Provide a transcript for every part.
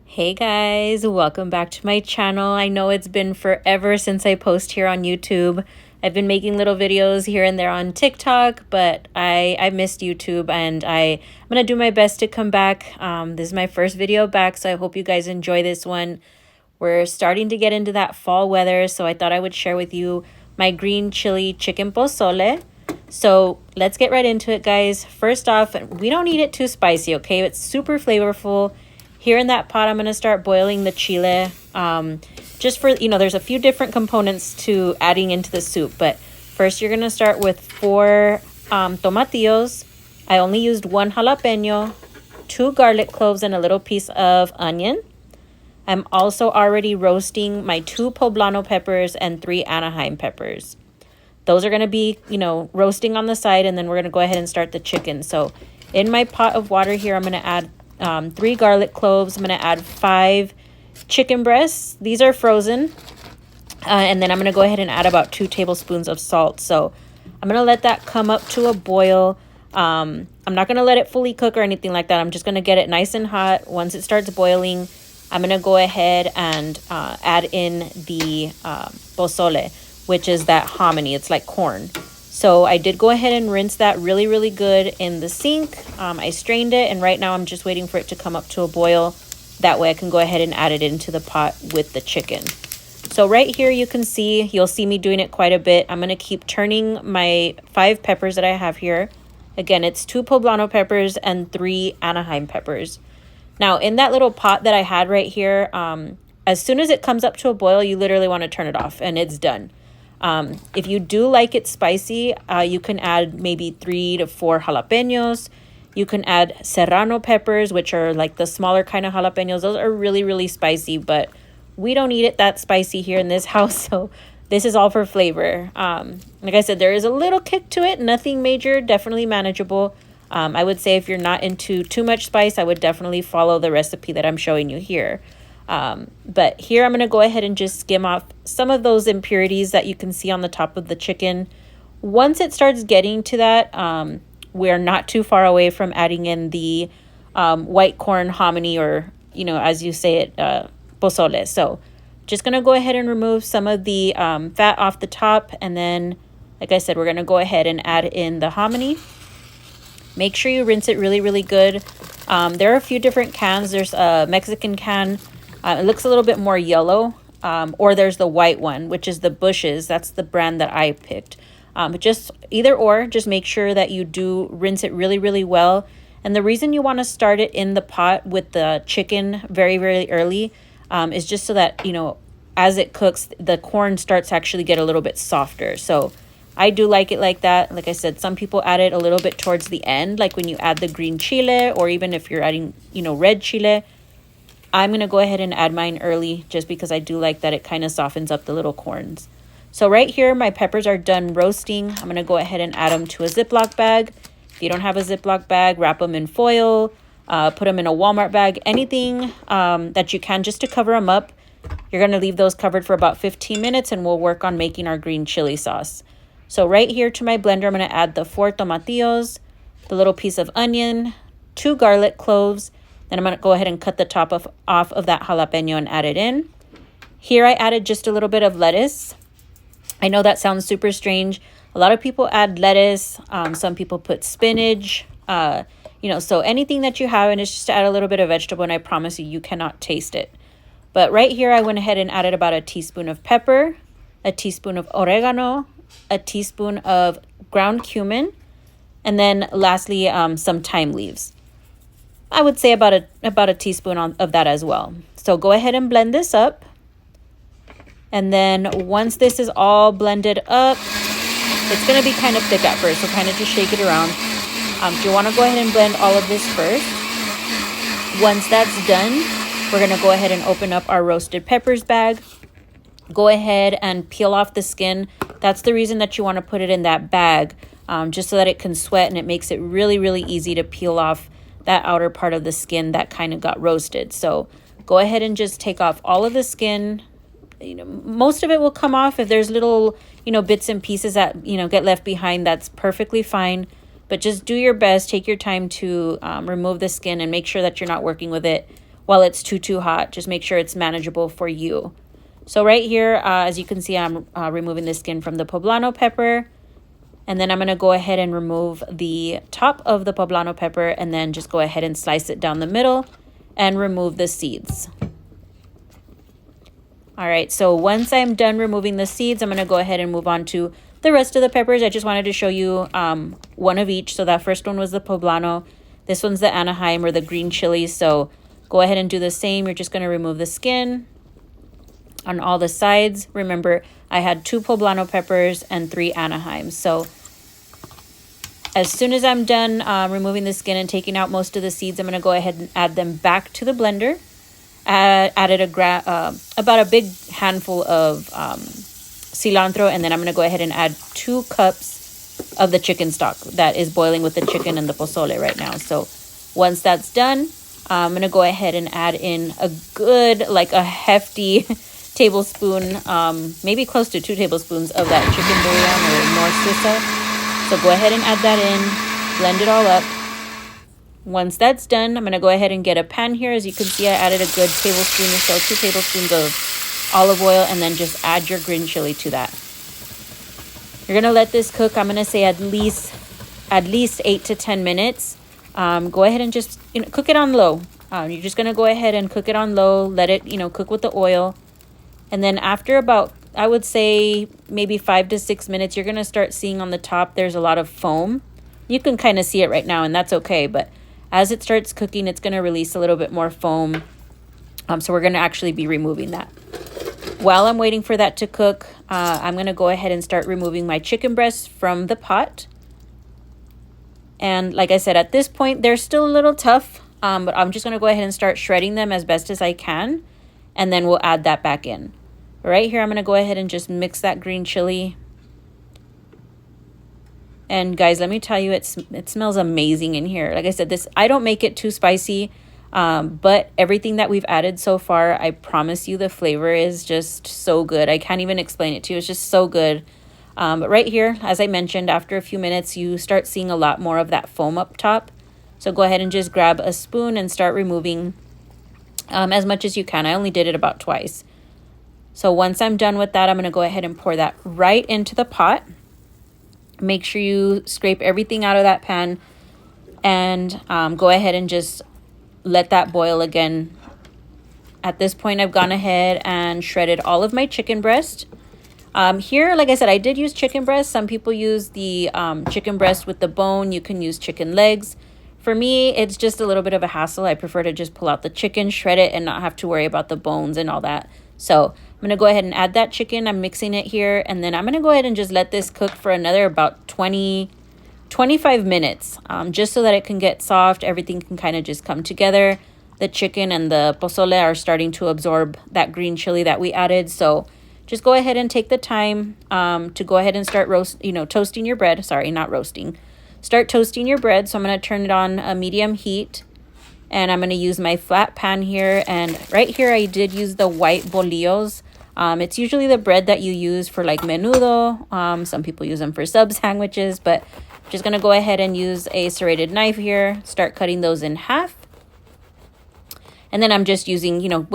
Hey guys, welcome back to my channel. I know it's been forever since I post here on YouTube. I've been making little videos here and there on TikTok, but I missed YouTube and I'm going to do my best to come back. This is my first video back, so I hope you guys enjoy this one. We're starting to get into that fall weather, so I thought I would share with you my green chili chicken pozole. So let's get right into it, guys. First off, we don't need it too spicy, okay? It's super flavorful. Here in that pot, I'm going to start boiling the chile. Just for, there's a few different components to adding into the soup. But first, you're going to start with 4 tomatillos. I only used 1 jalapeno, 2 garlic cloves, and a little piece of onion. I'm also already roasting my 2 poblano peppers and 3 Anaheim peppers. Those are going to be, roasting on the side, and then we're going to go ahead and start the chicken. So in my pot of water here, I'm going to add 3 garlic cloves. I'm going to add 5 chicken breasts. These are frozen. And then I'm going to go ahead and add about 2 tablespoons of salt. So I'm going to let that come up to a boil. I'm not going to let it fully cook or anything like that. I'm just going to get it nice and hot. Once it starts boiling, I'm going to go ahead and add in the pozole, which is that hominy. It's like corn. So I did go ahead and rinse that really, really good in the sink. I strained it, and right now I'm just waiting for it to come up to a boil. That way I can go ahead and add it into the pot with the chicken. So right here you can see, you'll see me doing it quite a bit. I'm going to keep turning my 5 peppers that I have here. Again, it's 2 poblano peppers and 3 Anaheim peppers. Now in that little pot that I had right here, as soon as it comes up to a boil, you literally want to turn it off and it's done. If you do like it spicy, you can add maybe 3 to 4 jalapenos. You can add serrano peppers, which are like the smaller kind of jalapenos. Those are really, really spicy, but we don't eat it that spicy here in this house, so this is all for flavor. Like I said, there is a little kick to it, nothing major, definitely manageable. I would say if you're not into too much spice, I would definitely follow the recipe that I'm showing you here. But here I'm going to go ahead and just skim off some of those impurities that you can see on the top of the chicken. Once it starts getting to that, we're not too far away from adding in the white corn hominy, or, as you say it, pozole. So just going to go ahead and remove some of the fat off the top. And then, like I said, we're going to go ahead and add in the hominy. Make sure you rinse it really, really good. There are a few different cans. There's a Mexican can. It looks a little bit more yellow, or there's the white one, which is the Bushes. That's the brand that I picked. But just either or, just make sure that you do rinse it really, really well. And the reason you want to start it in the pot with the chicken very, very early is just so that, as it cooks, the corn starts to actually get a little bit softer. So I do like it like that. Like I said, some people add it a little bit towards the end, like when you add the green chile, or even if you're adding, red chile. I'm going to go ahead and add mine early just because I do like that it kind of softens up the little corns. So right here, my peppers are done roasting. I'm going to go ahead and add them to a Ziploc bag. If you don't have a Ziploc bag, wrap them in foil, put them in a Walmart bag, anything that you can just to cover them up. You're going to leave those covered for about 15 minutes and we'll work on making our green chili sauce. So right here to my blender, I'm going to add the 4 tomatillos, the little piece of onion, 2 garlic cloves. Then I'm going to go ahead and cut the top off of that jalapeno and add it in. Here I added just a little bit of lettuce. I know that sounds super strange. A lot of people add lettuce. Some people put spinach. So anything that you have, and it's just to add a little bit of vegetable, and I promise you, you cannot taste it. But right here, I went ahead and added about a teaspoon of pepper, a teaspoon of oregano, a teaspoon of ground cumin, and then lastly, some thyme leaves. I would say about a teaspoon of that as well. So go ahead and blend this up. And then once this is all blended up, it's going to be kind of thick at first, so kind of just shake it around. You want to go ahead and blend all of this first. Once that's done, we're going to go ahead and open up our roasted peppers bag. Go ahead and peel off the skin. That's the reason that you want to put it in that bag, just so that it can sweat, and it makes it really, really easy to peel off that outer part of the skin that kind of got roasted. So go ahead and just take off all of the skin. Most of it will come off. If there's little, bits and pieces that, get left behind, that's perfectly fine. But just do your best. Take your time to remove the skin and make sure that you're not working with it while it's too hot. Just make sure it's manageable for you. So right here, as you can see, I'm removing the skin from the poblano pepper. And then I'm going to go ahead and remove the top of the poblano pepper and then just go ahead and slice it down the middle and remove the seeds. All right, so once I'm done removing the seeds, I'm going to go ahead and move on to the rest of the peppers. I just wanted to show you one of each. So that first one was the poblano. This one's the Anaheim or the green chili. So go ahead and do the same. You're just going to remove the skin on all the sides. Remember, I had 2 poblano peppers and 3 Anaheims. So as soon as I'm done removing the skin and taking out most of the seeds, I'm going to go ahead and add them back to the blender. Added about a big handful of cilantro, and then I'm going to go ahead and add 2 cups of the chicken stock that is boiling with the chicken and the pozole right now. So once that's done, I'm going to go ahead and add in a good, like a hefty tablespoon, maybe close to 2 tablespoons of that chicken bouillon or more sisa. So go ahead and add that in, blend it all up. Once that's done, I'm going to go ahead and get a pan here. As you can see, I added a good tablespoon or so, 2 tablespoons of olive oil, and then just add your green chili to that. You're going to let this cook, I'm going to say at least 8 to 10 minutes. Go ahead and just cook it on low. You're just going to go ahead and cook it on low, let it cook with the oil. And then after about, I would say maybe 5 to 6 minutes, you're going to start seeing on the top there's a lot of foam. You can kind of see it right now, and that's okay, but as it starts cooking, it's going to release a little bit more foam. So we're going to actually be removing that. While I'm waiting for that to cook, I'm going to go ahead and start removing my chicken breasts from the pot. And like I said, at this point, they're still a little tough, but I'm just going to go ahead and start shredding them as best as I can, and then we'll add that back in. Right here, I'm going to go ahead and just mix that green chili. And guys, let me tell you, it smells amazing in here. Like I said, I don't make it too spicy, but everything that we've added so far, I promise you the flavor is just so good. I can't even explain it to you. It's just so good. But right here, as I mentioned, after a few minutes, you start seeing a lot more of that foam up top. So go ahead and just grab a spoon and start removing as much as you can. I only did it about twice. So once I'm done with that, I'm going to go ahead and pour that right into the pot. Make sure you scrape everything out of that pan and go ahead and just let that boil again. At this point, I've gone ahead and shredded all of my chicken breast. Here, like I said, I did use chicken breast. Some people use the chicken breast with the bone. You can use chicken legs. For me, it's just a little bit of a hassle. I prefer to just pull out the chicken, shred it, and not have to worry about the bones and all that. So I'm going to go ahead and add that chicken. I'm mixing it here. And then I'm going to go ahead and just let this cook for another about 25 minutes. Just so that it can get soft. Everything can kind of just come together. The chicken and the pozole are starting to absorb that green chili that we added. So just go ahead and take the time to go ahead and start toasting your bread. Sorry, not roasting. Start toasting your bread. So I'm going to turn it on a medium heat. And I'm going to use my flat pan here. And right here, I did use the white bolillos. It's usually the bread that you use for like menudo. Some people use them for sub sandwiches. But I'm just going to go ahead and use a serrated knife here. Start cutting those in half. And then I'm just using, use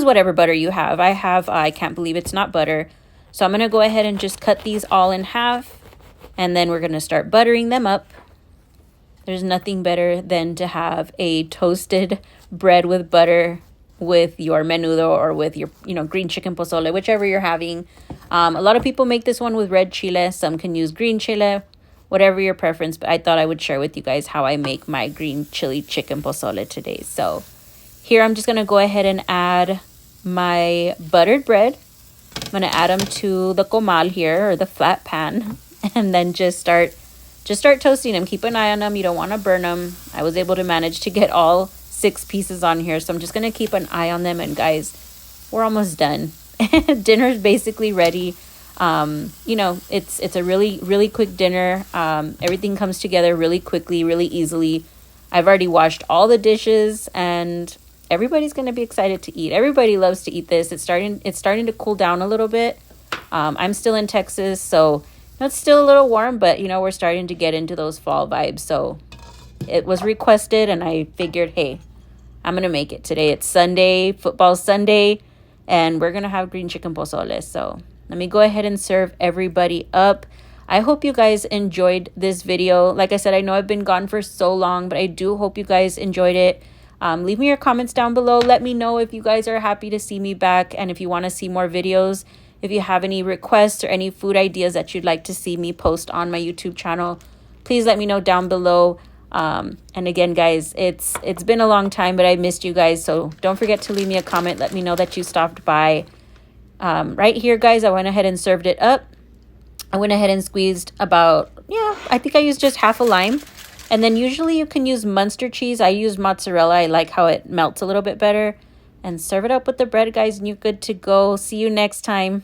whatever butter you have. I can't believe it's not butter. So I'm going to go ahead and just cut these all in half. And then we're going to start buttering them up. There's nothing better than to have a toasted bread with butter with your menudo or with your, green chicken pozole, whichever you're having. A lot of people make this one with red chile. Some can use green chile, whatever your preference. But I thought I would share with you guys how I make my green chili chicken pozole today. So here I'm just going to go ahead and add my buttered bread. I'm going to add them to the comal here, or the flat pan, and then just start toasting them. Keep an eye on them. You don't want to burn them. I was able to manage to get all 6 pieces on here, so I'm just going to keep an eye on them. And guys, we're almost done. Dinner's basically ready. It's a really, really quick dinner. Everything comes together really quickly, really easily. I've already washed all the dishes, and everybody's going to be excited to eat. Everybody loves to eat this. It's starting to cool down a little bit. I'm still in Texas, so it's still a little warm, but we're starting to get into those fall vibes. So it was requested, and I figured, hey, I'm going to make it today. It's Sunday, football Sunday, and we're going to have green chicken pozole. So let me go ahead and serve everybody up. I hope you guys enjoyed this video. Like I said, I know I've been gone for so long, but I do hope you guys enjoyed it. Leave me your comments down below. Let me know if you guys are happy to see me back and if you want to see more videos. If you have any requests or any food ideas that you'd like to see me post on my YouTube channel, please let me know down below. And again, guys, it's been a long time, but I missed you guys. So don't forget to leave me a comment. Let me know that you stopped by. Right here, guys, I went ahead and served it up. I went ahead and squeezed about, I think I used just half a lime. And then usually you can use Munster cheese. I use mozzarella. I like how it melts a little bit better. And serve it up with the bread, guys, and you're good to go. See you next time.